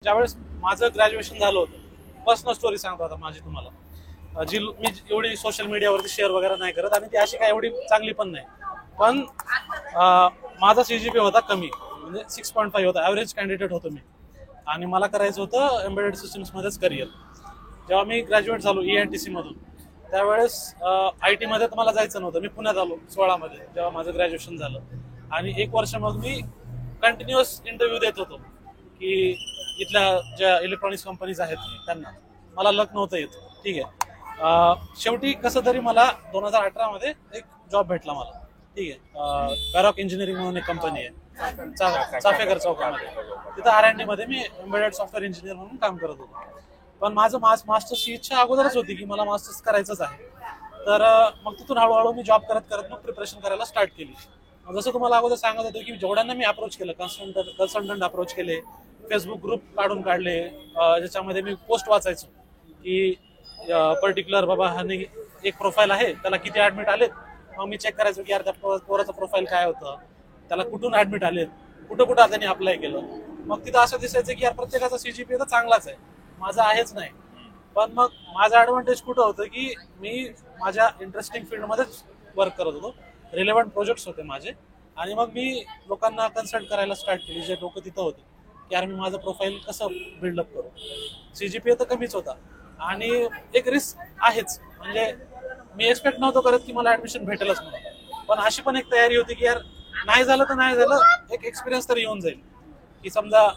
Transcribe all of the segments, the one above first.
ज्यावेळेस माझं ग्रॅज्युएशन झालं होतं, पर्सनल स्टोरी सांगतो आता माझी तुम्हाला, जी मी एवढी सोशल मीडियावरती शेअर वगैरे नाही करत आणि ती अशी काय एवढी चांगली पण नाही. पण माझा CGPA होता कमी, म्हणजे 6.5 होता, ॲव्हरेज कॅन्डिडेट होतो मी, आणि मला करायचं होतं एम्बेडेड सिस्टम्समध्येच करिअर. जेव्हा मी ग्रॅज्युएट झालो ENTC मधून, त्यावेळेस IT मध्ये तर मला जायचं नव्हतं. मी पुण्यात आलो 16 मध्ये जेव्हा माझं ग्रॅज्युएशन झालं, आणि 1 वर्ष मग मी कंटिन्युअस इंटरव्ह्यू देत होतो की इथल्या ज्या इलेक्ट्रॉनिक्स कंपनीज आहेत त्यांना. मला लक नव्हतं येत, ठीक आहे. शेवटी कसं तरी मला 2018 मध्ये एक जॉब भेटला मला, ठीक आहे. बॅरॉक इंजिनिअरिंग म्हणून एक कंपनी आहे चाफेकर चौकामध्ये. तिथं R&D मध्ये मी एम्बेडेड सॉफ्टवेअर इंजिनियर म्हणून काम करत होतो. पण माझं मास्टर्सची इच्छा अगोदरच होती की मला मास्टर्स करायचंच आहे. तर मग तिथून हळूहळू मी जॉब करत करत मग प्रिपरेशन करायला स्टार्ट केली. जसं तुम्हाला अगोदर सांगत होतो की जेवढ्यांना मी अप्रोच केलं, कन्सल्टंट अप्रोच केले, फेसबुक ग्रुप काढून काढले, ज्याच्यामध्ये मी पोस्ट वाचायचो की पर्टिक्युलर बाबा ह्याने एक प्रोफाईल आहे, त्याला किती ऍडमिट आलेत. मग मी चेक करायचो की यार त्या पोराचं प्रोफाईल काय होतं, त्याला कुठून ऍडमिट आलेत, कुठं कुठं त्यांनी अप्लाय केलं. मग तिथं असं दिसायचं की यार प्रत्येकाचा CGPA तर चांगलाच आहे, माझा आहेच नाही. पण मग माझा ऍडव्हान्टेज कुठं होतं की मी माझ्या इंटरेस्टिंग फील्डमध्येच वर्क करत होतो, रिलेव्हंट प्रोजेक्ट्स होते माझे. आणि मग मी लोकांना कन्सल्ट करायला स्टार्ट केली, जे लोक तिथं होते, की यार मी माझं प्रोफाईल कसं बिल्डअप करू. CGPA तर कमीच होता आणि एक रिस्क आहेच, म्हणजे मी एक्सपेक्ट नव्हतो करत की मला ऍडमिशन भेटेलच म्हणून. पण अशी पण एक तयारी होती की यार नाही झालं तर नाही झालं, एक एक्सपिरियन्स तरी येऊन जाईल. की समजा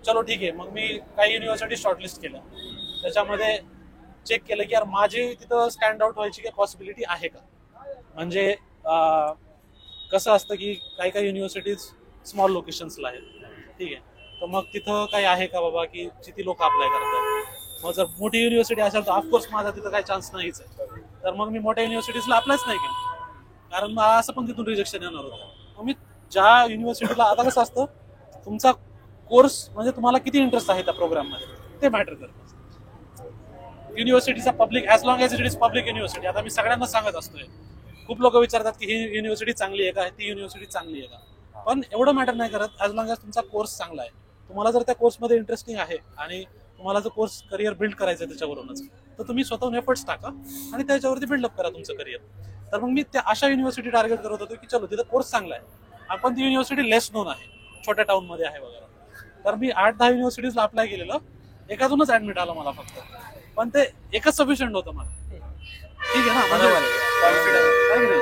चलो ठीक आहे, मग मी काही युनिव्हर्सिटी शॉर्टलिस्ट केल्या, त्याच्यामध्ये चेक केलं की यार माझी तिथं स्टँड आउट व्हायची काही पॉसिबिलिटी आहे का. म्हणजे कसं असतं की काही काही युनिव्हर्सिटीज स्मॉल लोकेशन्सला आहेत, ठीक आहे. तर मग तिथं काही आहे का बाबा की जिथे लोक अप्लाय करतात. मग जर मोठी युनिव्हर्सिटी असेल तर ऑफकोर्स माझा तिथं काही चान्स नाहीच आहे. तर मग मी मोठ्या युनिव्हर्सिटीजला अप्लायच नाही केलं, कारण मला असं पण तिथून रिजेक्शन येणार होतं. मग मी ज्या युनिव्हर्सिटीला, आता कसं असतं तुमचा कोर्स म्हणजे तुम्हाला किती इंटरेस्ट आहे त्या प्रोग्राममध्ये ते मॅटर करतं. युनिव्हर्सिटीचा public, as long as it is public university, आता मी सगळ्यांना सांगत असतोय. खूप लोक विचारतात की ही युनिव्हर्सिटी चांगली आहे का, ती युनिव्हर्सिटी चांगली आहे का. पण एवढं मॅटर नाही करत, ॲज लॉंग ॲज तुमचा कोर्स चांगला आहे. तुम्हाला जर त्या कोर्समध्ये इंटरेस्टिंग आहे आणि तुम्हाला जर कोर्स करिअर बिल्ड करायचं आहे त्याच्यावरूनच, तर तुम्ही स्वतःहून एफर्ट्स टाका आणि त्याच्यावरती बिल्डअप करा तुमचं करिअर. तर मग मी त्या अशा युनिव्हर्सिटी टार्गेट करत होतो की चलो तिथं कोर्स चांगला आहे, आपण ती युनिव्हर्सिटी लेस नोन आहे, छोट्या टाउनमध्ये आहे वगैरे. तर मी 8-10 युनिव्हर्सिटीजला अप्लाय केलेलं, एकातूनच ऍडमिट आलं मला फक्त. पण ते एकच सफिशियंट होतं मला, ठीक आहे ना. म्हणजे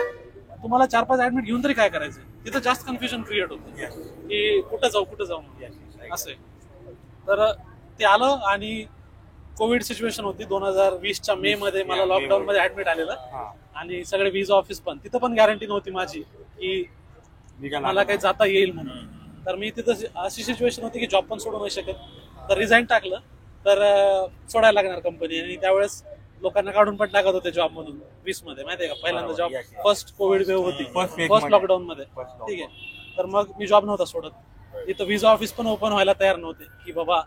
तुम्हाला 4-5 ऍडमिट घेऊन तरी काय करायचं, तिथं जास्त कन्फ्युजन क्रिएट होतं की कुठं जाऊ असं. तर ते आलं आणि कोविड सिच्युएशन होती 2020च्या मे मध्ये, मला लॉकडाऊन मध्ये ऍडमिट आलेलं, आणि सगळे व्हिसा ऑफिस पण, तिथं पण गॅरंटी नव्हती माझी की मला काही जाता येईल म्हणून. तर मी तिथं अशी सिच्युएशन होती की जॉब पण सोडू नाही शकत, तर रिझाईन टाकलं. तर सोडायला लागणार कंपनी, आणि त्यावेळेस लोकांना काढून पण टाकत होते जॉब म्हणून 20 मध्ये, माहितीये का. पहिल्यांदा जॉब, फर्स्ट कोविड वेव्ह होती, फर्स्ट लॉकडाऊन मध्ये, ठीक आहे. तर मग मी जॉब नव्हता सोडत. इथं व्हिसा ऑफिस पण ओपन व्हायला तयार नव्हते की बाबा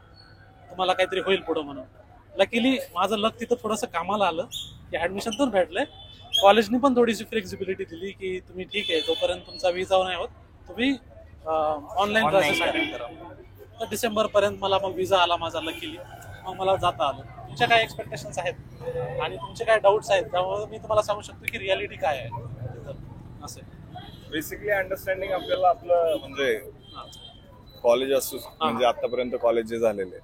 तुम्हाला काहीतरी होईल पुढं म्हणून. लकीली माझं लक तिथं थोडंसं कामाला आलं की ऍडमिशन पण भेटलंय. कॉलेजनी पण थोडीशी फ्लेक्झिबिलिटी दिली की तुम्ही ठीक आहे, जोपर्यंत तुमचा व्हिसा नाही होत तुम्ही ऑनलाईन क्लासेस अटेंड करा. तर डिसेंबर पर्यंत मला मग व्हिसा आला माझा लकीली, मग मला जाता आलं. तुमच्या काय एक्सपेक्टेशन्स आहेत आणि तुमचे काय डाऊट्स आहेत, त्यामुळे मी तुम्हाला सांगू शकतो की रियालिटी काय आहे असं. बेसिकली अंडरस्टँडिंग आपल्याला आपलं म्हणजे कॉलेज असू, म्हणजे आतापर्यंत कॉलेज जे झालेले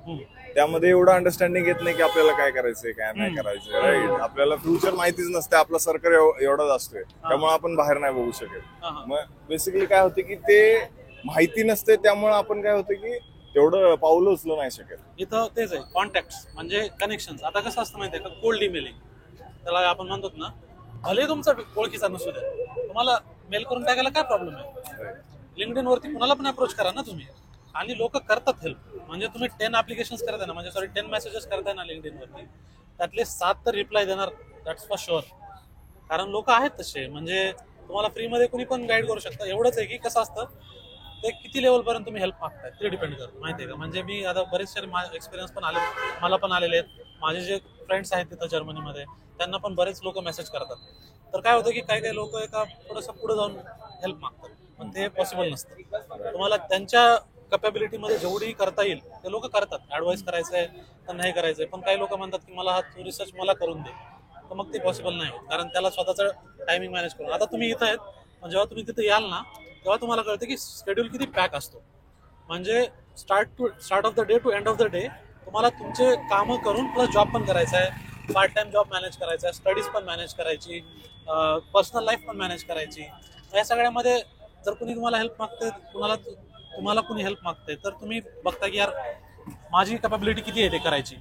त्यामध्ये एवढं अंडरस्टँडिंग येत नाही की आपल्याला काय करायचंय काय नाही करायचंय, राईट. आपल्याला फ्युचर माहितीच नसते, आपला सर्कल एवढाच असतोय, त्यामुळे आपण बाहेर नाही बघू शकत. मग बेसिकली काय होते की ते माहिती नसते, त्यामुळे आपण काय होतं की तेवढं पाऊल उचलू नाही शकत. इथं तेच आहे, कॉन्टॅक्ट म्हणजे कनेक्शन. आता कसं असतं माहितीये का, कोल्ड ईमेलिंग त्याला आपण म्हणतो ना, भले तुमचा ओळखीचा नसू द्या, तुम्हाला मेल करून टाकायला काय प्रॉब्लेम आहे. लिंक्डइन वरती कुणाला पण अप्रोच करा ना तुम्ही, आणि लोक करतात हेल्प. म्हणजे तुम्ही 10 ऍप्लिकेशन्स करताय ना, म्हणजे 10 मेसेजेस करताय ना लिंक्डइन वरती, त्यातले 7 तर रिप्लाय देणार, दॅट्स फॉर शुअर. कारण लोक आहेत तसे, म्हणजे तुम्हाला फ्रीमध्ये कुणी पण गाईड करू शकता. एवढंच आहे की कसं असतं, ते किती लेवल पर्यंत तुम्ही हेल्प मागताय ते डिपेंड करतं, माहितीये का. म्हणजे मी आता बरेचसे एक्सपिरियन्स पण आले, मला पण आलेले आहेत. माझे जे फ्रेंड्स आहेत तिथं जर्मनीमध्ये, त्यांना पण बरेच लोक मेसेज करतात. तर काय होतं की काही काही लोक एका थोडंसं पुढे जाऊन हेल्प मागतात, पण ते पॉसिबल नसतं. तुम्हाला त्यांच्या कॅपॅबिलिटीमध्ये जेवढी करता येईल ते लोक करतात, ऍडवाइस करायचंय तर नाही करायचंय, पण काही लोक म्हणतात की मला हा रिसर्च मला करून दे, तर मग ते पॉसिबल नाही होत, कारण त्याला स्वतःचं टायमिंग मॅनेज करून. आता तुम्ही इथं आहेत, पण जेव्हा तुम्ही तिथे याल ना तेव्हा तुम्हाला कळतं की शेड्यूल किती पॅक असतो. म्हणजे start of the day to end of the day तुम्हाला तुमचे कामं करून प्लस जॉब पण करायचा आहे, पार्ट टाइम जॉब मॅनेज करायचा आहे, स्टडीज पण मॅनेज करायची, पर्सनल लाईफ पण मॅनेज करायची. या सगळ्यामध्ये जर कुणी तुम्हाला हेल्प मागते, तुम्हाला कुणी हेल्प मागते, तर तुम्ही बघता की यार माझी कॅपॅबिलिटी किती आहे ते करायची.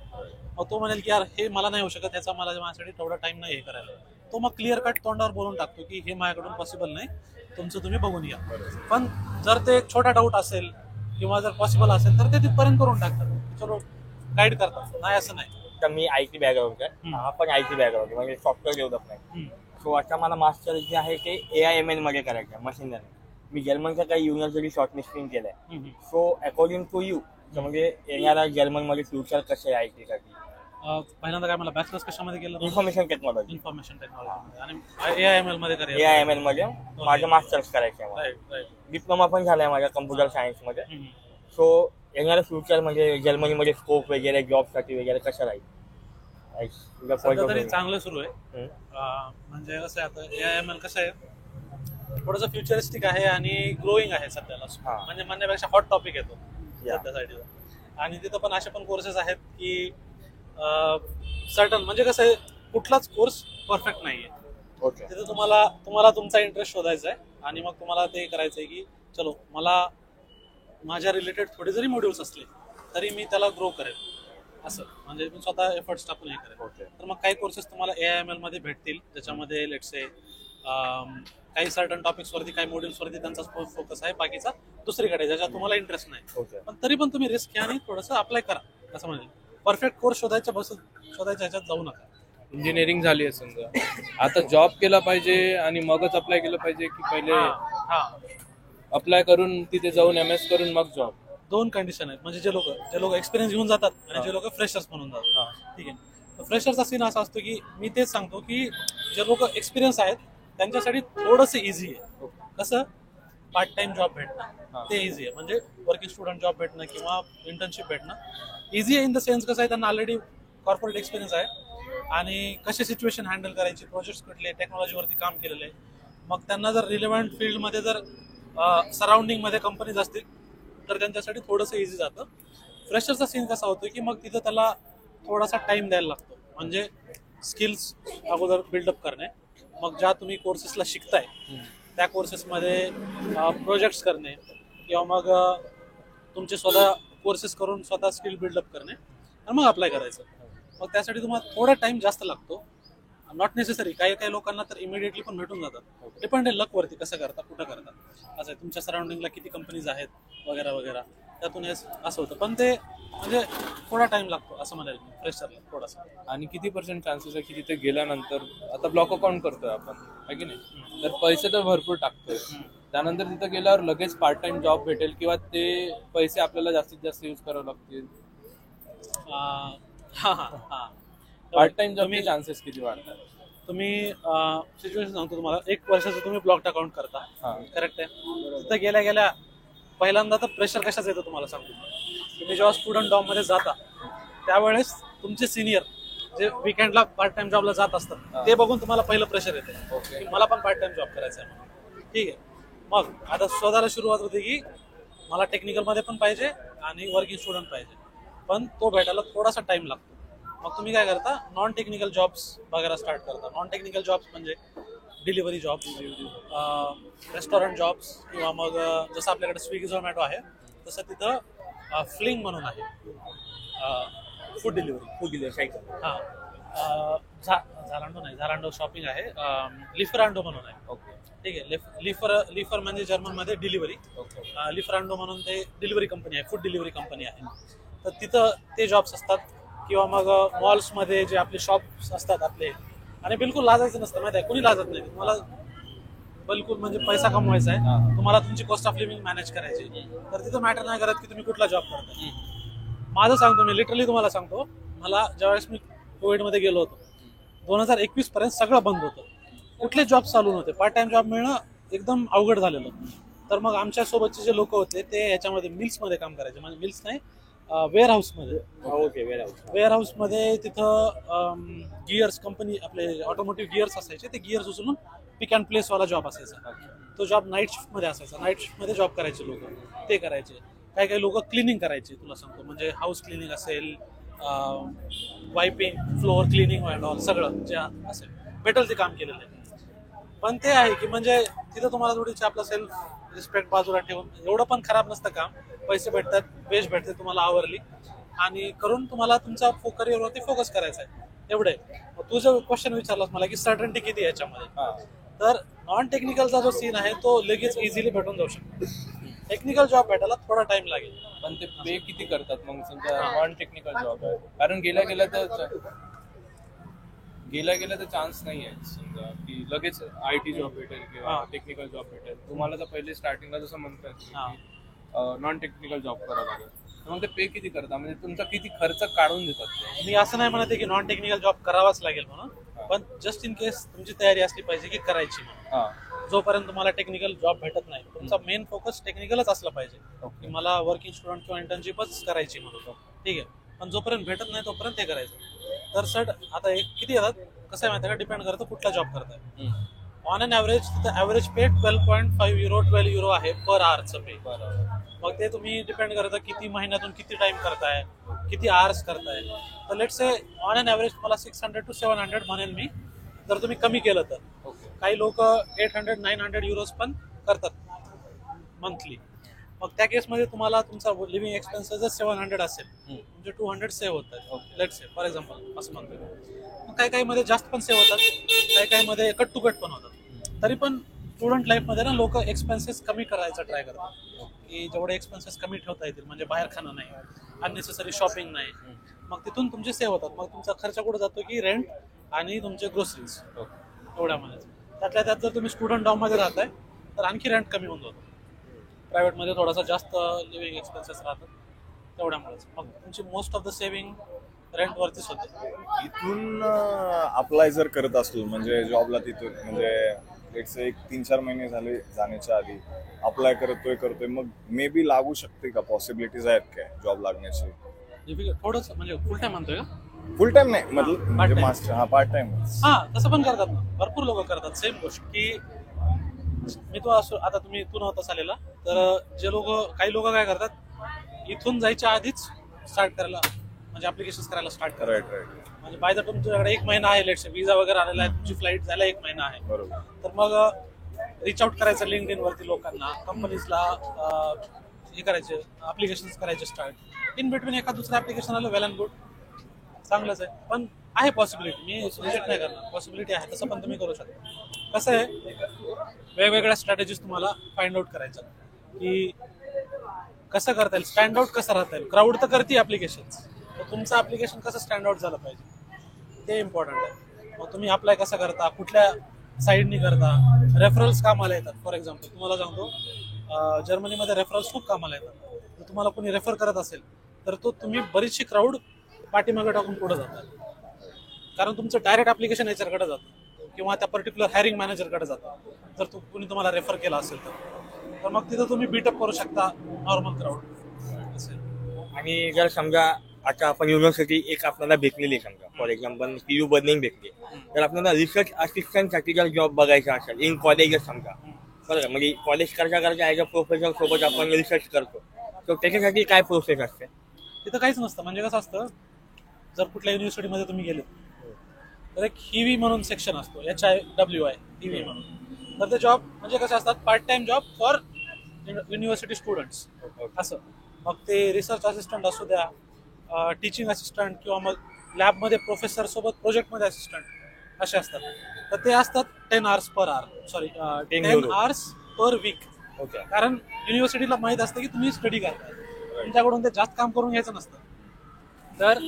मग तो म्हणेल की यार हे मला नाही होऊ शकत, ह्याचा माझ्यासाठी तेवढा टाइम नाही हे करायला, तो मग क्लिअर कट तोंडावर बोलून टाकतो की हे माझ्याकडून पॉसिबल नाही, तुमचं तुम्ही बघून या. पण जर ते एक छोटा डाऊट असेल किंवा जर पॉसिबल असेल तर ते तिथपर्यंत करून टाकतात, चलो गाईड करतात, नाही असं नाही. तर मी आयटी बॅकग्राऊंड आहे, हा पण आयटी बॅकग्राऊंड म्हणजे सॉफ्टवेअर डेव्हलपमेंट. सो आता मला मास्टर जे आहे ते AIML मध्ये करायचं आहे, मशीन लर्निंग. मी जर्मनच्या काही युनिव्हर्सिटी शॉर्टलिस्टिंग केलंय. सो अकॉर्डिंग टू यू म्हणजे येणारा जर्मनमध्ये फ्युचर कसं आहे आयटी साठी? पहिल्यांदा काय मला बॅचलर्स कशामध्ये केलं? Information technology. इन्फॉर्मेशन टेक्नॉलॉजी आणि AIML मध्ये करायचं. AIML मध्ये माझं मास्टर्स करायचं आहे. Right right. डिप्लोमा पण झालाय माझा कम्प्युटर सायन्स मध्ये. सो येणारा फ्युचर म्हणजे जर्मनीमध्ये स्कोप वगैरे जॉब साठी वगैरे कसं राहील? सध्या तरी चांगलं सुरू आहे. म्हणजे कसं आहे आता AIML कसं आहे, थोडंसं फ्युचरिस्टिक आहे आणि ग्रोईंग आहे सध्याला. म्हणजे म्हणण्यापेक्षा हॉट टॉपिक येतो सध्यासाठी. आणि तिथं पण असे पण कोर्सेस आहेत की सर्टन म्हणजे कसं आहे, कुठलाच कोर्स परफेक्ट नाहीये. तिथे तुम्हाला तुमचा इंटरेस्ट शोधायचा आहे आणि मग तुम्हाला ते करायचं आहे की चलो मला माझ्या रिलेटेड थोडे जरी मॉड्यूल्स असले तरी मी त्याला ग्रो करेल, असं म्हणजे मी स्वतः एफर्ट्स टाकून हे करेल. तर मग काही कोर्सेस तुम्हाला AIML मध्ये भेटतील, ज्याच्यामध्ये लेट्स से काही सर्टन टॉपिक्स वरती, काही मॉड्यूल्स वरती त्यांचा फोकस आहे, बाकीचा दुसरीकडे ज्याच्यात तुम्हाला इंटरेस्ट नाही. पण तरी पण तुम्ही रिस्क घ्या आणि थोडंसं अप्लाय करा. असं म्हणजे परफेक्ट कोर्स शोधायच्या ह्याच्यात जाऊ नका. इंजिनिअरिंग झाली आहे समजा, आता जॉब केला पाहिजे आणि मगच अप्लाय केलं पाहिजे की पहिले अप्लाय करून तिथे जाऊन MS करून मग जॉब? दोन कंडिशन आहेत. म्हणजे जे लोक एक्सपिरियन्स घेऊन जातात आणि जे लोक फ्रेशर्स म्हणून जातात. ठीक आहे, फ्रेशर्सचा सीन असा असतो की मी तेच सांगतो की जे लोक एक्सपिरियन्स आहेत त्यांच्यासाठी थोडंसं इझी आहे. कसं पार्ट टाइम जॉब भेटणं ते इझी आहे, म्हणजे वर्किंग स्टुडंट जॉब भेटणं किंवा इंटर्नशिप भेटणं इझी आहे. इन द सेन्स कसं आहे, त्यांना ऑलरेडी कॉर्पोरेट एक्सपिरियन्स आहे आणि कशी सिच्युएशन हँडल करायची, प्रोजेक्ट्स कुठले, टेक्नॉलॉजीवरती काम केलेलं आहे. मग त्यांना जर रिलेव्हंट फील्डमध्ये जर सराउंडिंगमध्ये कंपनीज असतील तर त्यांच्यासाठी थोडंसं इझी जातं. फ्रेशरचा सीन कसा होतो की मग तिथं त्याला थोडासा टाइम द्यायला लागतो, म्हणजे स्किल्स अगोदर बिल्डअप करणे, मग ज्या तुम्ही कोर्सेसला शिकताय त्या कोर्सेसमध्ये प्रोजेक्ट्स करणे किंवा मग तुमचे स्वतः कोर्सेस करून स्वतः स्किल बिल्डअप करणे आणि मग अप्लाय करायचं. मग त्यासाठी तुम्हाला थोडा टाइम जास्त लागतो, नॉट नेसेसरी. काही लोकांना तर इमिडिएटली पण भेटून जातात. डिपेंड आहे लकवरती, कसं करता, कुठं करता, असं आहे. तुमच्या सराउंडिंगला किती कंपनीज आहेत वगैरे वगैरे, त्यातून असं होतं. पण ते म्हणजे थोडा टाइम लागतो असं म्हणाल मी फ्रेशरला थोडासा. आणि किती % चान्सेस आहे की तिथे गेल्यानंतर, आता ब्लॉक अकाउंट करतोय आपण आहे की नाही, तर पैसे तर भरपूर टाकतोय, त्यानंतर तिथे गेल्यावर लगेच पार्ट टाइम जॉब भेटेल किंवा ते पैसे आपल्याला जास्तीत जास्त यूज करावे लागतील? पार्ट टाइम जॉबचे चान्सेस किती वाढतात? तुम्ही सिच्युएशन सांगतो तुम्हाला. 1 वर्षाचं तुम्ही ब्लॉक अकाउंट करता, करेक्ट आहे. तिथं गेल्या पहिल्यांदा तर प्रेशर कशाच येतं तुम्हाला सांगतो. तुम्ही जेव्हा स्टुडंट डॉम मध्ये जाता त्यावेळेस तुमचे सिनियर जे विकेंडला पार्ट टाइम जॉबला जात असतात ते बघून तुम्हाला पहिलं प्रेशर येते की मला पण पार्ट टाइम जॉब करायचा आहे. ठीक आहे, मग आता शोधायला सुरुवात होते की मला टेक्निकल मध्ये पण पाहिजे आणि वर्किंग स्टुडंट पाहिजे, पण तो भेटायला थोडासा टाइम लागतो. मग तुम्ही काय करता, नॉन टेक्निकल जॉब्स वगैरे स्टार्ट करता. नॉन टेक्निकल जॉब्स म्हणजे डिलिव्हरी जॉब्स, रेस्टॉरंट जॉब्स, किंवा मग जसं आपल्याकडे स्विगी झोमॅटो आहे तसं तिथं फ्लिंग म्हणून आहे, फूड डिलिव्हरी. हां, झारांडो शॉपिंग आहे, लिफरांडो म्हणून आहे. ओके, ठीक आहे. लिफर म्हणजे जर्मनमध्ये डिलिव्हरी. लिफरांडो म्हणून ते डिलिव्हरी कंपनी आहे, फूड डिलिव्हरी कंपनी आहे. तर तिथं ते जॉब्स असतात. किंवा मग मॉल्समध्ये जे आपले शॉप्स असतात आपले, आणि बिलकुल लाजायचं नसतं, माहिती आहे, कोणी लाजत नाही. तुम्हाला बिलकुल म्हणजे पैसा कमवायचा आहे, तुम्हाला तुमची कॉस्ट ऑफ लिव्हिंग मॅनेज करायची, तर तिथं मॅटर नाही करत की तुम्ही कुठला जॉब करताय. माझं सांगतो, मी लिटरली तुम्हाला सांगतो, मला ज्यावेळेस मी कोविडमध्ये गेलो होतो 2021 पर्यंत सगळं बंद होतं, कुठले जॉब चालू नव्हते, पार्ट टाइम जॉब मिळणं एकदम अवघड झालेलं. तर मग आमच्या सोबतचे जे लोक होते ते याच्यामध्ये मिल्समध्ये काम करायचे, म्हणजे मिल्स नाही, वेअर हाऊसमध्ये. ओके वेअर हाऊसमध्ये तिथं गिअर्स कंपनी आपले ऑटोमोटिव्ह गिअर्स असायचे, ते गिअर्स उचलून पिक अँड प्लेस वाला जॉब असायचा. तो जॉब नाईट शिफ्टमध्ये असायचा. नाईट शिफ्टमध्ये जॉब करायचे लोक, ते करायचे. काही काही लोक क्लिनिंग करायचे, तुला सांगतो, म्हणजे हाऊस क्लिनिंग असेल, वायपिंग, फ्लोअर क्लिनिंग अँड ऑल, सगळं जे असेल भेटल ते काम केलेलं आहे. पण ते आहे की म्हणजे तिथं तुम्हाला थोडीशी आपलं सेल्फ रिस्पेक्ट बाजूला ठेवून, एवढं पण खराब नसतं काम, पैसे भेटतात, वेज भेटते तुम्हाला आवरली, आणि करून तुम्हाला तुमचा करिअरवरती फोकस करायचा आहे, एवढे. तू जो क्वेश्चन विचारलास मला की सर्टन्टी किती आहे याच्यामध्ये, तर नॉन टेक्निकलचा जो सीन आहे तो लगेच इझिली भेटून जाऊ शकतो. टेक्निकल जॉब भेटायला थोडा टाइम लागेल. पण ते पे किती करतात मग समजा नॉन टेक्निकल जॉब आहे, कारण गेल्या गेल्या तर चान्स नाही आहे समजा की लगेच IT जॉब भेटेल किंवा टेक्निकल जॉब भेटेल. तुम्हाला तर पहिले स्टार्टिंगला जसं म्हणतात नॉन टेक्निकल जॉब करावं लागेल, मग ते पे किती करतात, म्हणजे तुमचा किती खर्च काढून देतात ते? मी असं नाही म्हणत की नॉन टेक्निकल जॉब करावाच लागेल म्हणून, पण जस्ट इन केस तुमची तयारी असली पाहिजे की करायची म्हणून. जोपर्यंत तुम्हाला टेक्निकल जॉब भेटत नाही, तुमचा मेन फोकस टेक्निकलच असला पाहिजे की मला वर्किंग स्टुडंट किंवा इंटर्नशिपच करायची म्हणून, ठीक आहे. पण जोपर्यंत भेटत नाही तोपर्यंत ते करायचं. तर सर आता किती येतात कसं आहे माहिती का, डिपेंड करतं कुठला जॉब करताय. ऑन अन ॲव्हरेज तिथं ॲव्हरेज पे 12.5 युरो 12 युरो आहे पर आवरचं पे. मग ते तुम्ही डिपेंड करतं किती महिन्यातून किती टाइम करताय, किती आवर्स करताय. तर let's say on an average मला 600 to 700 म्हणेन मी, जर तुम्ही कमी केलं तर. काही लोक 800-900 युरोज पण करतात मंथली. मग त्या केसमध्ये तुम्हाला तुमचा लिव्हिंग एक्सपेन्सेस जर 700 असेल, म्हणजे 200 सेव्ह होतात, लेट्स से फॉर एक्झाम्पल असं म्हणतो. काही काही मध्ये जास्त पण सेव्ह होतात, काही काही मध्ये कट टू कट पण होतात. तरी पण स्टुडंट लाईफमध्ये ना लोक एक्सपेन्सेस कमी करायचा ट्राय करतात, की जेवढे एक्सपेन्सेस कमी ठेवता येतील, म्हणजे बाहेर खाणं नाही, अननेसेसरी शॉपिंग नाही. मग तिथून तुमचे सेव्ह होतात. मग तुमचा खर्च कुठे जातो की रेंट आणि तुमचे ग्रोसरीज, एवढ्यामध्ये. त्यातल्या त्यात जर तुम्ही स्टुडंट डॉममध्ये राहताय तर आणखी रेंट कमी होऊन जातो. प्रायव्हेटमध्ये थोडासा जास्त लिव्हिंग एक्सपेन्सेस राहतात, तेवढ्यामुळेच मग तुमची मोस्ट ऑफ द सेव्हिंग रेंटवरतीच होते. इथून अप्लाय जर करत असलो म्हणजे जॉबला, तिथून म्हणजे एक 3-4 महिने झाले जाण्याच्या आधी अप्लाय करतोय, मग मे बी लागू शकते का, पॉसिबिलिटीज आहेत काय जॉब लागण्याची? थोडंच म्हणजे फुल टाइम म्हणतोय का? फुल टाइम नाही, म्हणजे मास्टर, पार्ट टाइम. तसं पण करतात ना, भरपूर लोक करतात सेम गोष्ट. की मी तो असो, आता तू नव्हतास आलेला, तर जे लोक, काही लोक काय करतात, इथून जायच्या आधीच स्टार्ट करायला, म्हणजे ऍप्लिकेशन करायला स्टार्ट करायला. राईट. म्हणजे बाय द तुमच्याकडे 1 महिना आहे, लेट्स विजा वगैरे आलेला आहे, तुमची फ्लाईट जायला 1 महिना आहे, बरोबर. तर मग रिच आउट करायचं लिंक्डइन वरती लोकांना, कंपनीजला हे करायचे, ऍप्लिकेशन करायचे स्टार्ट. इन बिटवीन एका दुसरं ऍप्लिकेशन आलं, वेल अँड गुड, चांगलंच आहे. पण आहे पॉसिबिलिटी, मी रिजेक्ट नाही करणार, पॉसिबिलिटी आहे, तसं पण तुम्ही करू शकता. कसं आहे, वेगवेगळ्या स्ट्रॅटेजीज तुम्हाला फाइंड आउट करायचं की कसं करता येईल, स्टँड आउट कसं राहता येईल. क्राऊड तर करते ऍप्लिकेशन, तर तुमचं ऍप्लिकेशन कसं स्टँड आउट झालं पाहिजे ते इम्पॉर्टंट आहे. मग तुम्ही अप्लाय कसं करता, कुठल्या साईडनी करता, रेफरल्स कामाला येतात. फॉर एक्झाम्पल तुम्हाला सांगतो, जर्मनीमध्ये रेफरल्स खूप कामाला येतात. जर तुम्हाला कोणी रेफर करत असेल तर तो तुम्ही बरीचशी क्राऊड पाठीमागे टाकून पुढे जातात, कारण तुमचं डायरेक्ट ऍप्लिकेशन याच्याकडे जातं किंवा त्या पर्टिक्युलर हायरिंग मॅनेजरकडे जातं, जर कोणी तुम्हाला रेफर केला असेल तर मग तिथं तुम्ही बीटअप करू शकता नॉर्मल क्राऊड असेल. आणि जर समजा आता आपण युनिव्हर्सिटी एक आपल्याला भेटलेली, समजा फॉर एक्झाम्पल PU बर्निंग भेटली, तर आपल्याला रिसर्च असिस्टंटसाठी जर जॉब बघायचा असेल इन कॉलेजच समजा, बरोबर, म्हणजे कॉलेज करता ॲज अ प्रोफेसर सोबत आपण रिसर्च करतो, तर त्याच्यासाठी काय प्रोसेस असते? तिथं काहीच नसतं. म्हणजे कसं असतं, जर कुठल्या युनिव्हर्सिटीमध्ये तुम्ही गेले तर एक हिवी म्हणून सेक्शन असतो, HIWI हिवी म्हणून. तर ते जॉब म्हणजे कसे असतात, part time job for university students असं. मग ते रिसर्च असिस्टंट असू द्या, टीचिंग असिस्टंट, किंवा मग लॅबमध्ये प्रोफेसर सोबत प्रोजेक्टमध्ये असिस्टंट असे असतात. तर ते असतात 10 hours per hour, sorry 10 hours per week. Okay. कारण युनिव्हर्सिटीला माहित असतं की तुम्ही स्टडी करताय, तुमच्याकडून ते जास्त काम करून घ्यायचं नसतं, तर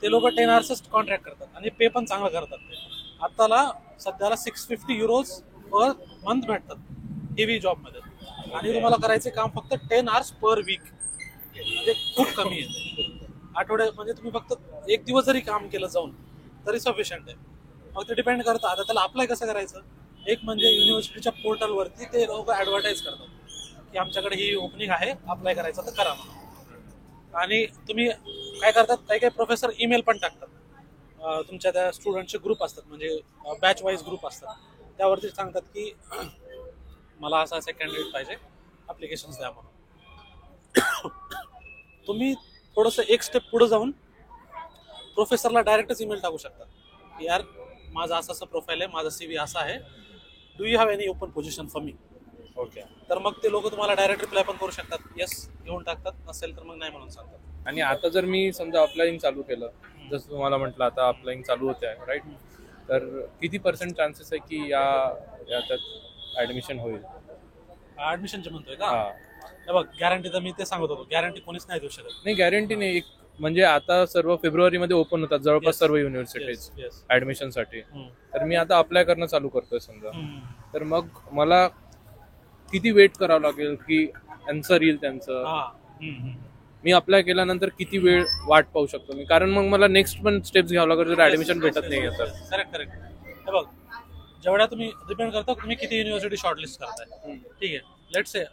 ते लोक 10 hours कॉन्ट्रॅक्ट करतात आणि पे पण चांगलं करतात. ते आताला सध्याला 650 युरोज पर मंथ भेटतात हेवी जॉबमध्ये, आणि तुम्हाला करायचे काम फक्त 10 hours per week, म्हणजे खूप कमी आहे. आठवड्यात म्हणजे तुम्ही फक्त 1 दिवस जरी काम केलं जाऊन तरी सफिशियंट आहे. मग ते डिपेंड करतं. आता त्याला अप्लाय कसं करायचं, एक म्हणजे युनिव्हर्सिटीच्या पोर्टलवरती ते लोक ऍडव्हर्टाईज करतात की आमच्याकडे ही ओपनिंग आहे, अप्लाय करायचं तर करा म्हणून. आणि तुम्ही काय करतात, काही काही प्रोफेसर ईमेल पण टाकतात. तुमच्या त्या स्टुडंटचे ग्रुप असतात, म्हणजे बॅच वाईज ग्रुप असतात, त्यावरती सांगतात की मला असं असं कॅन्डिडेट पाहिजे, ॲप्लिकेशन्स द्या म्हणून. तुम्ही थोडंसं एक स्टेप पुढे जाऊन प्रोफेसरला डायरेक्टच ईमेल टाकू शकता की यार माझा असं असं प्रोफाईल आहे, माझा CV असा आहे, do you have any open position for me. Okay. तर मग ते लोक तुम्हाला डायरेक्ट रिप्लाय पण करू शकतात, येस घेऊन टाकतात, नसेल तर मग नाही म्हणून सांगतात. आणि आता जर मी समजा अप्लाइंग चालू केलं, जसं तुम्हाला म्हटलं आता अप्लाइंग चालू होते आहे राईट, तर किती % चान्सेस आहे की याच्यात ऍडमिशन होईल? ऍडमिशनचे म्हणतोय का? हा. हे बघ, गॅरंटी तर मी ते सांगत होतो, गॅरंटी कोणीच नाही देऊ शकत. नाही गॅरंटी नाही. एक म्हणजे आता सर्व फेब्रुवारीमध्ये ओपन होतात जवळपास सर्व युनिव्हर्सिटीज Yes. ऍडमिशनसाठी. तर मी आता अप्लाय करणं चालू करतोय समजा, तर मग मला किती वेट करावं लागेल की आन्सर येईल त्यांचं? मी अप्लाय केल्यानंतर किती वेळ वाट पाहू शकतो मी? कारण मग मला नेक्स्ट पण स्टेप्स घ्यावं लागेल जर ऍडमिशन भेटत नाही तर. करेक्ट. हे बघ, जेवढ्या तुम्ही डिपेंड करता तुम्ही किती युनिव्हर्सिटी शॉर्टलिस्ट करताय. ठीक आहे, लेट्स से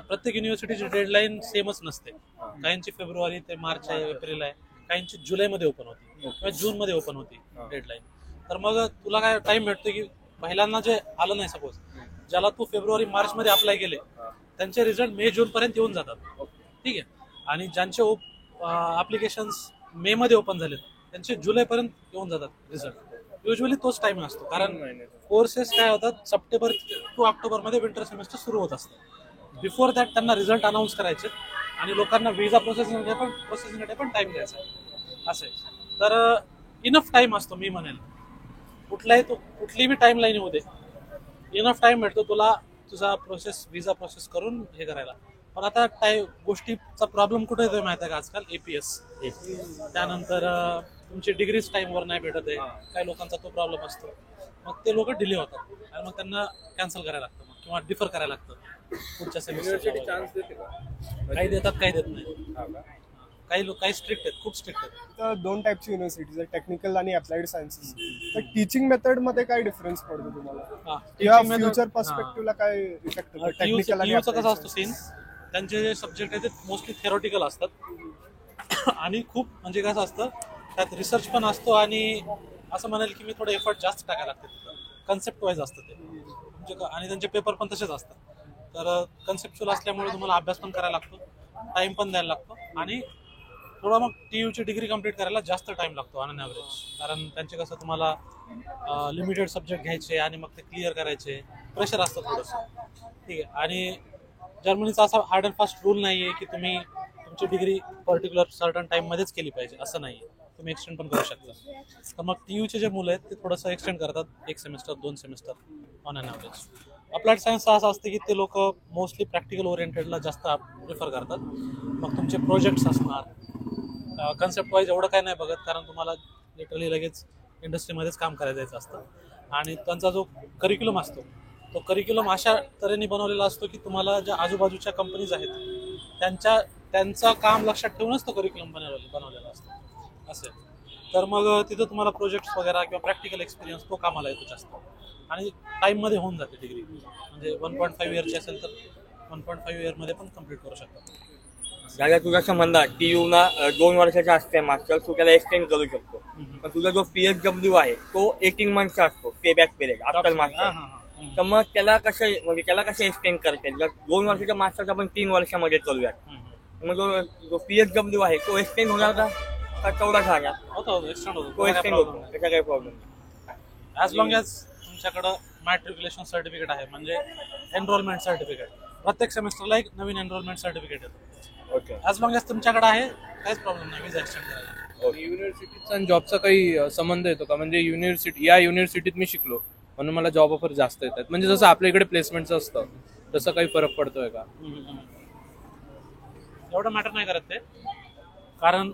प्रत्येक युनिव्हर्सिटीची डेडलाईन सेमच नसते. काहींची फेब्रुवारी ते मार्च आहे, एप्रिल आहे, काहींची जुलैमध्ये ओपन होती किंवा जूनमध्ये ओपन होती डेडलाईन. तर मग तुला काय टाइम भेटतो की पहिल्यांदा जे आलं नाही, सपोज ज्याला तू फेब्रुवारी मार्च मध्ये अप्लाय केले त्यांचे रिझल्ट मे जून पर्यंत येऊन जातात. ठीक आहे, आणि ज्यांचे ऍप्लिकेशन्स मे मध्ये ओपन झालेत त्यांचे जुलैपर्यंत येऊन जातात रिझल्ट. युजली तोच टाइम असतो, कारण कोर्सेस काय होतात सप्टेंबर टू ऑक्टोबर मध्ये विंटर सेमेस्टर सुरू होत असतं. बिफोर दॅट त्यांना रिझल्ट अनाऊन्स करायचे आणि लोकांना विजा प्रोसेसिंगसाठी पण टाइम द्यायचा असं आहे. तर इनफ टाइम असतो, मी म्हणेल कुठलीही बी टाइम लाईन येऊ दे, इनफ टाइम भेटतो तुला तुझा विजा प्रोसेस करून हे करायला. पण आता गोष्टीचा प्रॉब्लेम कुठे येतोय माहिती आहे का आजकाल? APS. त्यानंतर तुमची डिग्रीज टाइमवर नाही भेटत आहे, काही लोकांचा तो प्रॉब्लेम असतो. मग ते लोक डिले होतात आणि मग त्यांना कॅन्सल करायला लागतं किंवा डिफर करायला लागतं पुढच्या सेमिस्टरला. चान्स देते का? काही देतात, काही देत नाही. काही स्ट्रिक्ट आहेत, खूप स्ट्रिक्ट आहेत. तर 2 टाईपची युनिव्हर्सिटीज आहेत, टेक्निकल आणि अप्लाइड सायन्सेस. तर टीचिंग मेथड मध्ये काय डिफरन्स पडतो तुम्हाला? किंवा फ्युचर पर्स्पेक्टिव्हला काय इफेक्ट होतो टेक्निकल आणि कसा असतो सीन? त्यांचे जे सब्जेक्ट आहेत ते मोस्टली थिअरॉटिकल असतात आणि खूप म्हणजे कसं असतं त्यात रिसर्च पण असतो आणि असं म्हणेल की मी थोडं एफर्ट जास्त टाकायला लागते तिथं. कन्सेप्ट वाईज असतं ते म्हणजे आणि त्यांचे पेपर पण तसेच असतात. तर कन्सेप्च्युअल असल्यामुळे तुम्हाला अभ्यास पण करायला लागतो, टाइम पण द्यायला लागतो आणि थोडा मग TUची डिग्री कंप्लीट करायला जास्त टाइम लागतो ऑन एन ॲव्हरेज. कारण त्यांचे कसं तुम्हाला लिमिटेड सब्जेक्ट घ्यायचे आणि मग ते क्लिअर करायचे, प्रेशर असतं थोडंसं. ठीक आहे, आणि जर्मनीचा असा हार्ड अँड फास्ट रूल नाही आहे की तुम्ही तुमची डिग्री पर्टिक्युलर सर्टन टाइममध्येच केली पाहिजे, असं नाही आहे. तुम्ही एक्सटेंड पण करू शकता. तर मग TUचे जे मुलं आहेत ते थोडंसं एक्सटेंड करतात, 1 semester 2 semester on an average. Applied सायन्सचा असं असतं की ते लोक मोस्टली प्रॅक्टिकल ओरिएंटेडला जास्त प्रिफर करतात. मग तुमचे प्रोजेक्ट्स असणार, कन्सेप्ट वाईज एवढं काय नाही बघत, कारण तुम्हाला लिटरली लगेच इंडस्ट्रीमध्येच काम करायचं असतं. आणि त्यांचा जो करिक्युलम असतो तो करिक्युलम अशा तऱ्हेने बनवलेला असतो की तुम्हाला ज्या आजूबाजूच्या कंपनीज आहेत त्यांचं काम लक्षात ठेवूनच तो करिक्युलम बनवलेला असतो असे. तर मग तिथं तुम्हाला प्रोजेक्ट्स वगैरे किंवा प्रॅक्टिकल एक्सपिरियन्स तो कामाला येतो जास्त आणि टाईममध्ये होऊन जाते डिग्री. म्हणजे 1.5 इयरची असेल तर 1.5 इयरमध्ये पण कम्प्लीट करू शकतो. दादा तुझं असं म्हणणार TU ना 2 वर्षाचा असते मास्टर, तू त्याला एक्सटेंड करू शकतो. पण तुझा जो PSW आहे तो 18 मंथचा असतो, पे बॅक पिरियड आफ्टर मास्टर. तर मग त्याला कसं एक्सटेंड करता येईल? 2 वर्षाच्या मास्टरचा आपण 3 वर्षामध्ये करूयात. मग जो PSW आहे तो एक्सटेंड होणार का तेवढाच राहणार? होतो एक्सटेंड होतो, तो एक्सटेंड होतो, त्याचा काही प्रॉब्लेम नाही. ॲज लॉंग ॲज तुमच्याकडं मॅट्रिक्युलेशन सर्टिफिकेट आहे, म्हणजे एनरोलमेंट सर्टिफिकेट. प्रत्येक सेमिस्टरला एक नवीन एनरोलमेंट सर्टिफिकेट येतं. ओके. ॲज लॉंग ॲज तुमच्याकडे आहे काहीच प्रॉब्लेम नाही विजा एक्सटेंड करायला. युनिव्हर्सिटीचा आणि जॉबचा काही संबंध येतो का? म्हणजे या युनिव्हर्सिटीत मी शिकलो म्हणून मला जॉब ऑफर जास्त येतात, म्हणजे जसं आपल्या इकडे प्लेसमेंटचं असतं तसं काही फरक पडतोय का? एवढं मॅटर नाही करत ते, कारण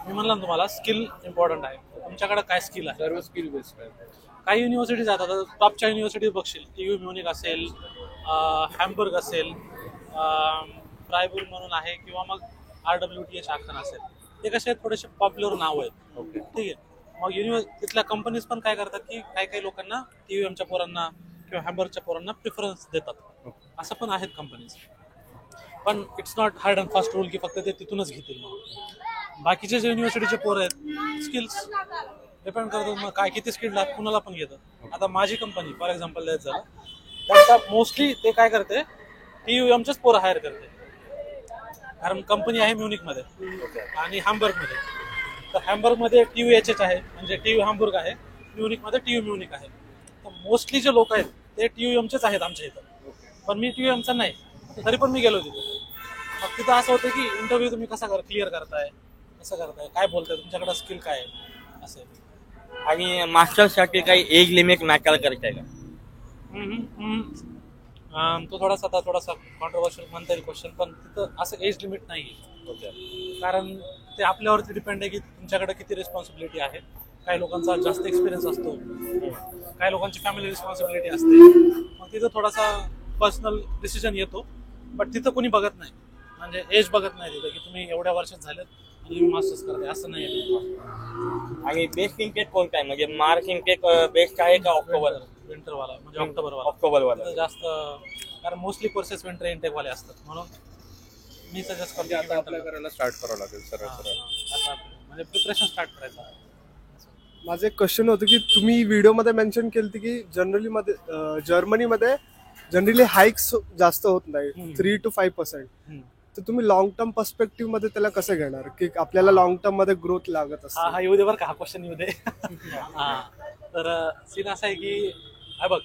मी म्हणलं ना तुम्हाला स्किल इम्पॉर्टंट आहे. तुमच्याकडे काय स्किल आहे? सर्व स्किल बेस्ड आहे. काही युनिव्हर्सिटीज आहेत, आता टॉपच्या युनिव्हर्सिटीज बघशील, TU म्युनिक असेल, हॅम्बर्ग असेल, फ्रायबुर्ग म्हणून आहे, किंवा मग RWTH आखन असेल. ते कसे थोडेसे पॉप्युलर नाव आहेत. ओके. ठीक आहे, मग तिथल्या कंपनीज पण काय करतात की काही लोकांना TUMच्या पोरांना किंवा हॅम्बर्गच्या पोरांना प्रिफरन्स देतात. असं पण आहेत कंपनीज. पण it's not hard and fast rule की फक्त ते तिथूनच घेतील म्हणून. बाकीचे जे युनिव्हर्सिटीचे पोरं आहेत स्किल्स डिपेंड करतात मग काय किती स्किल्ड आहेत कुणाला पण घेतं. आता माझी कंपनी फॉर एक्झाम्पल द्यायचं झालं त्यांचा मोस्टली ते काय करते TUMचेच पोरं हायर करते, कारण कंपनी आहे म्युनिकमध्ये आणि हॅम्बर्गमध्ये. तर हॅम्बर्गमध्ये TUHH आहे म्हणजे TU हॅम्बुर्ग आहे, म्युनिकमध्ये TU म्युनिक आहे. तर मोस्टली जे लोक आहेत ते TUMचेच आहेत आमच्या इथं, पण मी TUMचा नाही तरी पण मी गेलो तिथे. मग तिथं असं होतं की इंटरव्ह्यू तुम्ही कसा क्लिअर करताय, कसं करताय, काय बोलताय, तुमच्याकडे स्किल काय आहे असं. आणि मास्टर्ससाठी काही एज लिमिट मॅटर करताय का? तो थोडासा कॉन्ट्रोवर्शियल म्हणता येईल क्वेश्चन, पण तिथं असं एज लिमिट नाही आहे. कारण ते आपल्यावरती डिपेंड आहे की तुमच्याकडे किती रिस्पॉन्सिबिलिटी आहे. काही लोकांचा जास्त एक्सपिरियन्स असतो, काही लोकांची फॅमिली रिस्पॉन्सिबिलिटी असते, मग तिथं थोडासा पर्सनल डिसिजन येतो. बट तिथं कोणी बघत नाही, म्हणजे एज बघत नाही तिथं की तुम्ही एवढ्या वर्षात झालेत आणि तुम्ही मास्टर्स करताय असं नाही आहे. आणि बेस्ट इनटेक कोणता आहे, म्हणजे मार्च इनटेक बेस्ट आहे का ऑक्टोबर विंटरवाला म्हणजे ऑक्टोबरवाला? ऑक्टोबरवाला जास्त, कारण मोस्टली कोर्सेस विंटर इनटेकवाले असतात म्हणून मी सजेस्ट करतो आता अप्लाय करायला स्टार्ट करावं लागेल सरळ. आता म्हणजे प्रिपरेशन स्टार्ट करायचं. माझं एक क्वेश्चन होतं की तुम्ही व्हिडिओमध्ये मेन्शन केलं की जर्मनीमध्ये जनरली हाईक्स जास्त होत नाही, 3 to 5%. तर तुम्ही लॉंग टर्म पर्स्पेक्टिव्ह मध्ये त्याला कसं घेणार की आपल्याला लॉंग टर्म मध्ये ग्रोथ लागत असते? हा येऊ दे बरं का, हा क्वेश्चन येऊ दे. तर सीन असा आहे की बघ,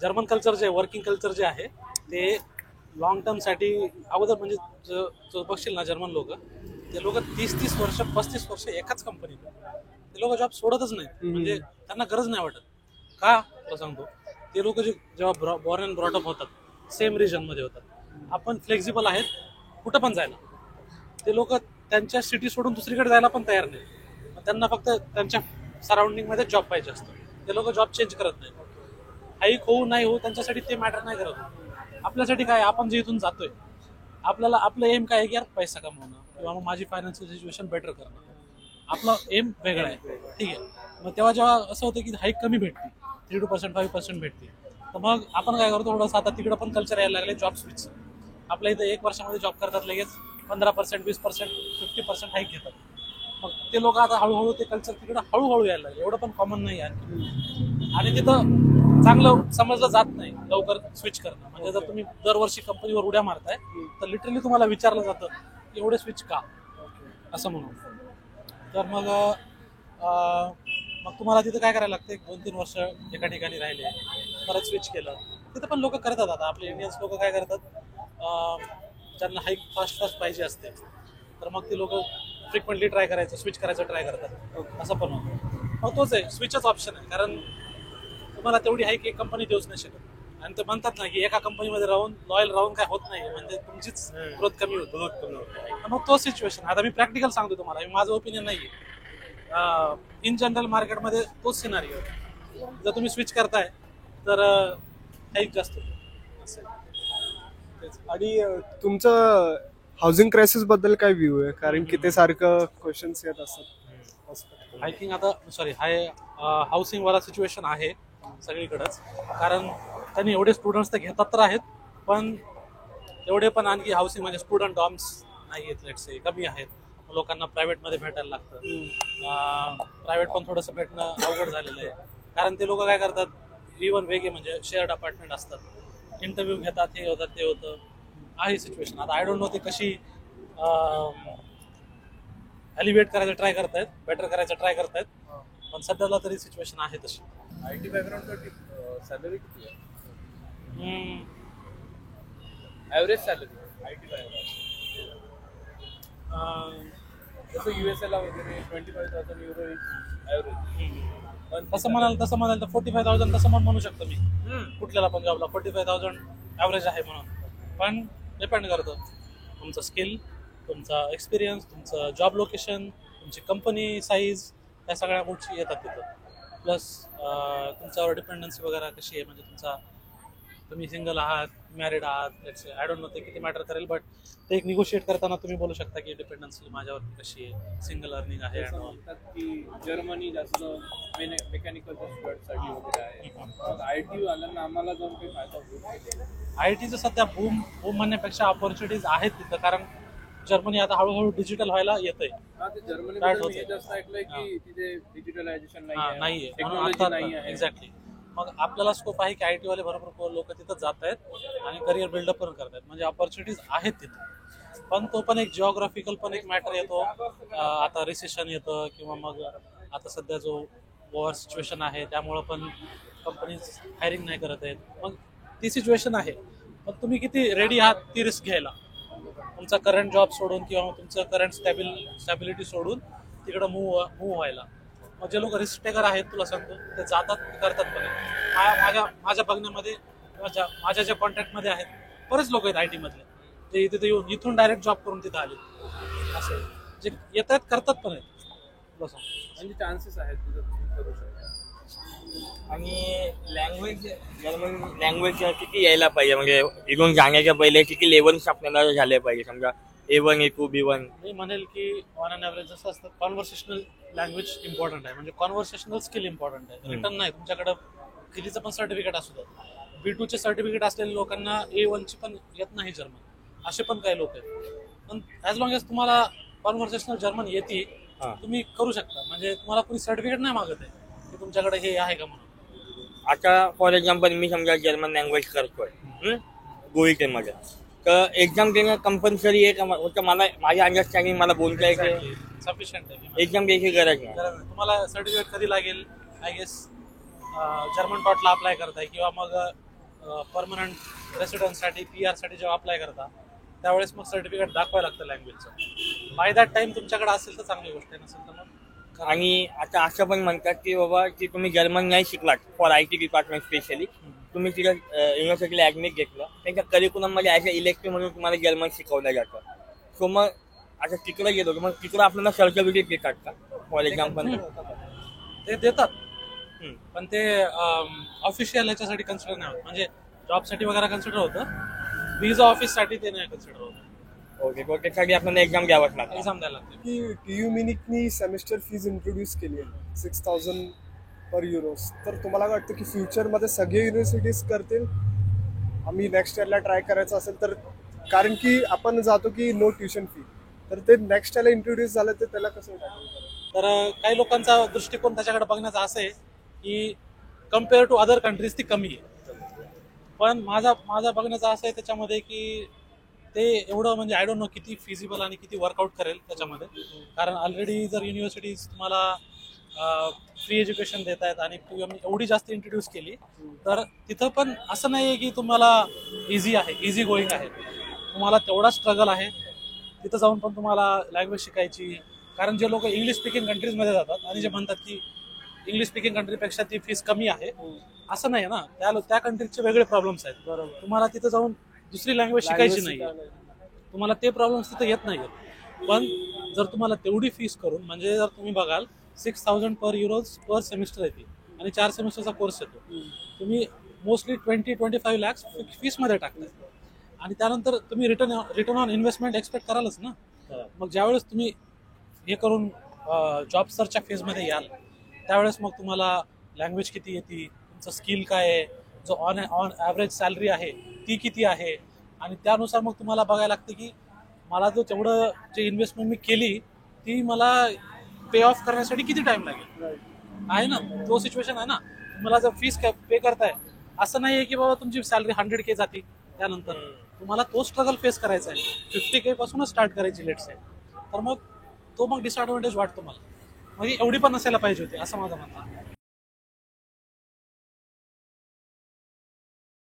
जर्मन कल्चर जे वर्किंग कल्चर जे आहे ते लॉंग टर्म साठी अगोदर म्हणजे जो बघशील ना जर्मन लोक, ते लोक 30-30 वर्ष 35 वर्ष एकाच कंपनीत, ते लोक जॉब सोडतच नाहीत. म्हणजे त्यांना गरज नाही वाटत का, तुला सांगतो. ते लोक जेव्हा बॉर्न अँड ब्रॉट अप होतात सेम रिजन मध्ये होतात. आपण फ्लेक्झिबल आहेत कुठं पण जायला. ते लोक त्यांच्या सिटी सोडून दुसरीकडे जायला पण तयार नाही, त्यांना फक्त त्यांच्या सराउंडिंग मध्ये जॉब पाहिजे असतो. ते लोक जॉब चेंज करत नाही. हाईक होऊ नाही हो त्यांच्यासाठी ते मॅटर नाही करत. आपल्यासाठी काय, आपण जे इथून जातोय आपल्याला आपलं एम काय आहे की यार पैसा कमवणं किंवा मग माझी फायनान्शियल सिच्युएशन बेटर करणं, आपलं एम वेगळं आहे. ठीक आहे, मग तेव्हा जेव्हा असं होतं की हाईक कमी भेटते 3% 5% भेटते, तर मग आपण काय करतो थोडंसं आता तिकडं पण कल्चर यायला लागले जॉब स्विच. आपल्या इथं 1 वर्षामध्ये जॉब करतात लगेच 15% 20% 50% हाईक घेतात. मग ते लोक आता हळूहळू ते कल्चर तिकडं हळूहळू यायला लागले, एवढं पण कॉमन नाही आहे. आणि तिथं चांगलं समजलं जात नाही लवकर स्विच करणं. म्हणजे जर तुम्ही दरवर्षी कंपनीवर उड्या मारताय तर लिटरली तुम्हाला विचारलं जातं की एवढे स्विच का असं म्हणून. तर मग तुम्हाला तिथं काय करायला लागतं, 2-3 वर्ष एका ठिकाणी राहिले परत स्विच केलं. तिथं पण लोक करतात. आता आपले इंडियन्स लोक काय करतात, ज्यांना हाईक फास्ट पाहिजे असते तर मग ते लोक फ्रिक्वेंटली ट्राय करायचं, स्विच करायचं ट्राय करतात. असं पण होतं. मग तोच आहे, स्विचच ऑप्शन आहे. कारण तुम्हाला तेवढी हाईक एक कंपनी देऊच नाही शकत. आणि ते म्हणतात ना की एका कंपनीमध्ये राहून लॉयल राहून काय होत नाही, म्हणजे तुमचीच ग्रोथ कमी होतो. मग तोच सिच्युएशन. आता मी प्रॅक्टिकल सांगतो तुम्हाला, माझं ओपिनियन नाहीये. इन जनरल मार्केटमध्ये तोच सिनारिओ. जर तुम्ही स्विच करताय तर हाईक जास्त होतो. आणि तुमचं हाऊसिंग क्रायसिस बद्दल काय व्ह्यू आहे? कारण की ते सारखं क्वेश्चन्स येत असतात. हायकिंग आता हाऊसिंग वाला सिच्युएशन आहे सगळीकडेच. कारण त्यांनी एवढे स्टुडंट्स तर घेतात तर आहेत, पण एवढे पण आणखी हाऊसिंग म्हणजे स्टुडंट डॉर्म्स नाही आहेत, लेट्स से कमी आहेत. लोकांना प्रायव्हेटमध्ये भेटायला लागतं. प्रायव्हेट पण थोडंसं भेटणं अवघड झालेलं आहे. कारण ते लोक काय करतात, इव्हन वेगळे म्हणजे शेअर्ड अपार्टमेंट असतात, इंटरव्ह्यू घेतात, हे होतात ते होतं, आहे सिच्युएशन. आता आय डोंट नो ते कशी एलिव्हेट करायचं ट्राय करतायत, बेटर करायचं ट्राय करतायत, पण सध्याला तरी सिच्युएशन आहे तशी. IT बॅकग्राऊंडसाठी सॅलरी किती आहे? ॲव्हरेज सॅलरी IT बॅकग्राऊंड जसं USA ला वगैरे 25,000 euro ॲव्हरेज. पण तसं म्हणाल तर 45,000 तसं म्हणू शकतो मी. कुठल्याला पण जॉबला 45,000 ॲव्हरेज आहे म्हणून. पण डिपेंड करतं तुमचं स्किल, तुमचा एक्सपिरियन्स, तुमचं जॉब लोकेशन, तुमची कंपनी साईज, या सगळ्या गोष्टी येतात तिथं. प्लस तुमच्यावर डिपेंडन्सी वगैरे कशी आहे, म्हणजे तुमचा तुम्ही सिंगल आहात, मॅरिड आहात, आय डोंट नो ते किती मॅटर करेल, बट ते एक निगोशिएट करताना तुम्ही बोलू शकता की डिपेंडन्सी माझ्यावरती कशी आहे, सिंगल अर्निंग आहे असं म्हणतात की जर्मनी जास्त मेकॅनिकलच्या स्टुडंटसाठी वगैरे आहे. आयटी वाल्यांना आम्हाला जाऊन काही फायदा होतो? IT सध्या बूम म्हणण्यापेक्षा ऑपॉर्च्युनिटीज आहेत तिथं, कारण जर्मनी आता हळूहळू डिजिटल व्हायला येतंय. हा, ते जर्मनी Start होतंय. जास्त ऐकलंय की तिथे डिजिटलायझेशन नाहीये टेक्नॉलॉजी नाही आहे. एक्झॅक्टली. मग आपल्याला स्कोप आहे की IT वाले भरपूर लोक तिथं जात आहेत आणि करिअर बिल्डअप पण करतायत, म्हणजे ऑपॉर्च्युनिटीज आहेत तिथं. पण तो पण एक जिओग्राफिकल पण एक मॅटर येतो. आता रिसेशन येतं किंवा मग आता सध्या जो वॉर सिच्युएशन आहे त्यामुळं पण कंपनीज हायरिंग नाही करत आहेत. मग ती सिच्युएशन आहे. मग तुम्ही किती रेडी आहात ती रिस्क घ्यायला, तुमचा करंट जॉब सोडून किंवा तुमचं करंट स्टॅबिलिटी सोडून तिकडं मूव्ह व्हायला. मग जे लोक रिस्क टेकर आहेत तुला सांगतो ते जातात, करतात पण. माझ्या बघण्यामध्ये माझ्या ज्या कॉन्टॅक्टमध्ये आहेत बरेच लोक आहेत IT मधले जे तिथे येऊन इथून डायरेक्ट जॉब करून तिथे आले, असे जे येतात करतात पण आहेत. तुला सांगतो म्हणजे चान्सेस आहेत तिथं तुम्ही करू शकता. आणि लँग्वेज जर्मन लँग्वेज किती यायला पाहिजे, म्हणजे इथून जाण्याच्या पहिले किती लेवल्स आपल्याला झाले पाहिजे, समजा A1 A2 B1? मी म्हणेल की ऑन अन ॲव्हरेज जसं असतं कॉन्व्हर्सेशनल लँग्वेज इम्पॉर्टंट आहे, म्हणजे कॉन्व्हर्सेशनल स्किल इम्पॉर्टंट आहे. रिटर्न नाही, तुमच्याकडं कितीचं पण सर्टिफिकेट असू द्या, B2चे सर्टिफिकेट असलेल्या लोकांना A1ची पण येत नाही जर्मन, असे पण काही लोक आहेत. पण ॲज लॉंग एज तुम्हाला कॉन्व्हर्सेशनल जर्मन येते तुम्ही करू शकता, म्हणजे तुम्हाला कोणी सर्टिफिकेट नाही मागत आहे की तुमच्याकडे हे आहे का म्हणून. आता फॉर एक्झाम्पल मी समजा जर्मन लँग्वेज करतोय गोईटे मध्ये, तर एक्झाम देणं कंपल्सरी आहे का? मला माझ्या अंडरस्टँडिंग मला बोलता येते, सफिशियंट आहे. एक्झाम द्यायची गरज नाही. तुम्हाला सर्टिफिकेट कधी लागेल? आय गेस जर्मन टॉटला अप्लाय करताय किंवा मग परमनंट रेसिडेन्ससाठी PR साठी जेव्हा अप्लाय करता त्यावेळेस मग सर्टिफिकेट दाखवायला लागतं लँग्वेजचं. बाय दॅट टाइम तुमच्याकडे असेल तर चांगली गोष्ट आहे, नसेल तर मग. आणि आता असं पण म्हणतात की बाबा की तुम्ही जर्मन नाही शिकलात फॉर IT डिपार्टमेंट स्पेशली, तुम्ही तिला युनिव्हर्सिटीला ॲडमिट घेतलं, त्यांच्या करिक्युलममध्ये ॲज अ इलेक्टिव्ह म्हणून तुम्हाला जर्मन शिकवलं जातं. सो मग आता तिकडे गेलो की मग तिकडं आपल्याला सर्टिफिकेट देतात का फॉर एक्झाम्पल? ते देतात, पण ते ऑफिशियल ह्याच्यासाठी कन्सिडर नाही होत, म्हणजे जॉबसाठी वगैरे कन्सिडर होतं, विजा ऑफिससाठी ते नाही कन्सिडर होतं. ओके, त्यासाठी आपल्याला एक्झाम द्यावंच लागतं. एक्झाम द्यायला लागते. की TU म्युनिकनी सेमिस्टर फीज इंट्रोड्यूस केली आहे 6,000 पर युरोस. तर तुम्हाला वाटतं की फ्युचरमध्ये सगळे युनिव्हर्सिटीज करतील? आम्ही नेक्स्ट इयरला ट्राय करायचं असेल तर, कारण की आपण जातो की नो ट्युशन फी, तर ते नेक्स्ट इयरला इंट्रोड्यूस झालं तर त्याला कसं टाकलं? तर काही लोकांचा दृष्टिकोन त्याच्याकडे बघण्याचा असं आहे की कम्पेअर टू अदर कंट्रीज ती कमी आहे, पण माझा बघण्याचा असं आहे त्याच्यामध्ये की ते एवढं म्हणजे आय डोंट नो किती फिजिबल आणि किती वर्कआउट करेल त्याच्यामध्ये. कारण ऑलरेडी जर युनिव्हर्सिटीज तुम्हाला फ्री एज्युकेशन देत आहेत आणि एवढी जास्त इंट्रोड्यूस केली तर तिथं पण असं नाही आहे की तुम्हाला इझी गोईंग आहे, तुम्हाला तेवढा स्ट्रगल आहे तिथं जाऊन पण तुम्हाला लँग्वेज शिकायची. कारण जे लोक इंग्लिश स्पीकिंग कंट्रीजमध्ये जातात आणि जे म्हणतात की इंग्लिश स्पीकिंग कंट्रीपेक्षा ती फीस कमी आहे, असं नाही ना, त्या कंट्रीजचे वेगळे प्रॉब्लेम्स आहेत. बरोबर, तुम्हाला तिथं जाऊन दुसरी लँग्वेज शिकायची नाही, तुम्हाला ते प्रॉब्लेम्स तिथं येत नाही. पण जर तुम्हाला तेवढी फीस करून, म्हणजे जर तुम्ही बघाल 6,000 पर युरोज पर सेमिस्टर येते आणि 4 सेमिस्टरचा कोर्स येतो, तुम्ही मोस्टली 20-25 लाख फीसमध्ये टाकताय आणि त्यानंतर तुम्ही रिटर्न ऑन इन्व्हेस्टमेंट एक्सपेक्ट करालच ना. मग ज्यावेळेस तुम्ही हे करून जॉब सर्चच्या फेजमध्ये याल त्यावेळेस मग तुम्हाला लँग्वेज किती येते, तुमचं स्किल काय आहे, जो ऑन ॲव्हरेज सॅलरी आहे ती किती आहे, आणि त्यानुसार मग तुम्हाला बघायला लागते की मला जो तेवढं जे इन्व्हेस्टमेंट मी केली ती मला पे ऑफ करण्यासाठी किती टाइम लागेल. आहे ना, तो सिच्युएशन आहे ना. तुम्हाला जर फीस पे करताय असं नाही आहे की बाबा तुमची सॅलरी 100K जाते, त्यानंतर तुम्हाला तो स्ट्रगल फेस करायचा आहे, 50K पासूनच स्टार्ट करायची लेट्स आहे. तर मग तो डिसएडव्हान्टेज वाटतो मला, म्हणजे एवढी पण नसायला पाहिजे होती असं माझं म्हणणं आहे.